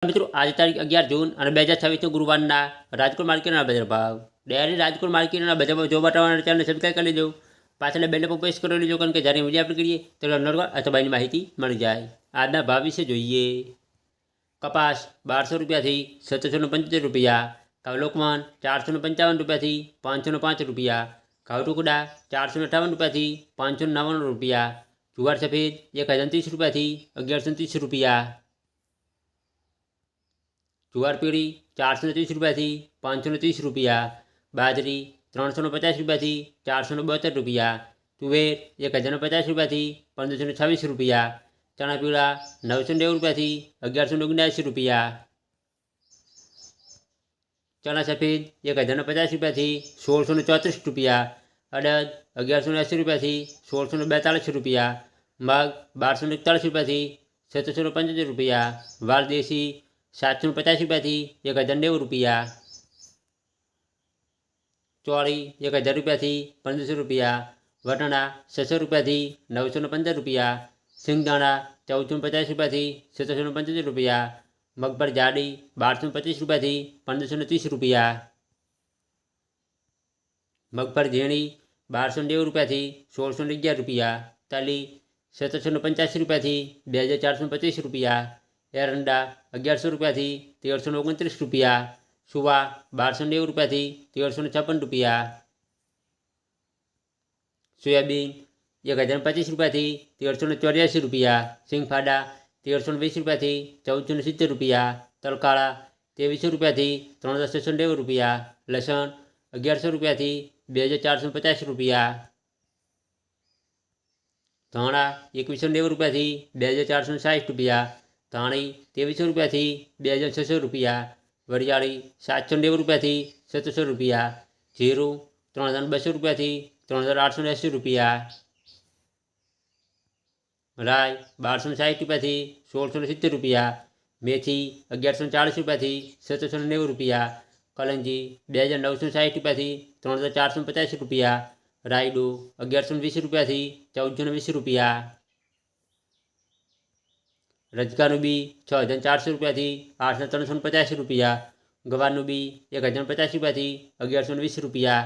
મિત્રો આજે તારીખ 11 જૂન અને 2026 ગુરુવારના રાજકોટ માર્કેટના બજાર ભાવ ડેરી રાજકોટ માર્કેટના બજારમાં જોવા માટે ચેનલને સબસ્ક્રાઈબ કરી લેજો, પાછળ બેલ પર પ્રેસ કરી લેજો, કારણ કે જ્યારે વિડીયો અપલોડ કરીએ તો નોટિફિકેશન અથવા એની માહિતી મળી જાય। આજના ભાવ વિશે જોઈએ। કપાસ 1200 રૂપિયાથી 1775 રૂપિયા, ઘઉં લોકવન 455 રૂપિયાથી 505 રૂપિયા, ઘઉં ટુકડા 458 રૂપિયાથી 599 રૂપિયા, જુવાર સફેદ 1030 રૂપિયાથી 1130 રૂપિયા, જુવાર પીળી 430 રૂપિયાથી 530 રૂપિયા, બાજરી 350 રૂપિયાથી 472 રૂપિયા, તુવેર 1050 રૂપિયાથી 1526 રૂપિયા, ચણા પીળા 990 રૂપિયાથી 1179 રૂપિયા, ચણા સફેદ 1050 રૂપિયાથી 1634 રૂપિયા, અડદ 1180 રૂપિયાથી 1642 રૂપિયા, મગ 1241 રૂપિયાથી 1775 રૂપિયા, વાલ દેશી 750 રૂપિયાથી 1090 રૂપિયા, ચોળી 1000 રૂપિયાથી 1500 રૂપિયા, વટાણા 600 રૂપિયાથી 915 રૂપિયા, સિંગદાણા 1450 રૂપિયાથી 775 રૂપિયા, મગફળી જાડી 1225 રૂપિયાથી 1530 રૂપિયા, મગફળી ઝીણી 1290 રૂપિયાથી 1611 રૂપિયા, તલી 1785 રૂપિયાથી 2425 રૂપિયા, એરંડા 1100 રૂપિયાથી 1329 રૂપિયા, સુવા 1290 રૂપિયાથી 1356 રૂપિયા, સોયાબીન 1025 રૂપિયાથી 1384 રૂપિયા, સિંગફાડા 1320 રૂપિયાથી 1470 રૂપિયા, તલકાળા 2300 રૂપિયાથી 3690 રૂપિયા, લસણ 1100 રૂપિયાથી 2450 રૂપિયા, ધાણા 2190 રૂપિયાથી 2460 રૂપિયા, ધાણી 2300 રૂપિયાથી 2600 રૂપિયા, વરિયાળી 790 રૂપિયાથી 700 રૂપિયા, જીરું 3200 રૂપિયાથી 3880 રૂપિયા, રાય 1260 રૂપિયાથી 1670 રૂપિયા, મેથી 1140 રૂપિયાથી 790 રૂપિયા, કલંજી 2960 રૂપિયાથી 3450 રૂપિયા, રાયડું 1120 રૂપિયાથી 1420 રૂપિયા, રજકાનું બી 6400 રૂપિયાથી 8350 રૂપિયા, ગવારનું બી 1050 રૂપિયાથી 1120 રૂપિયા।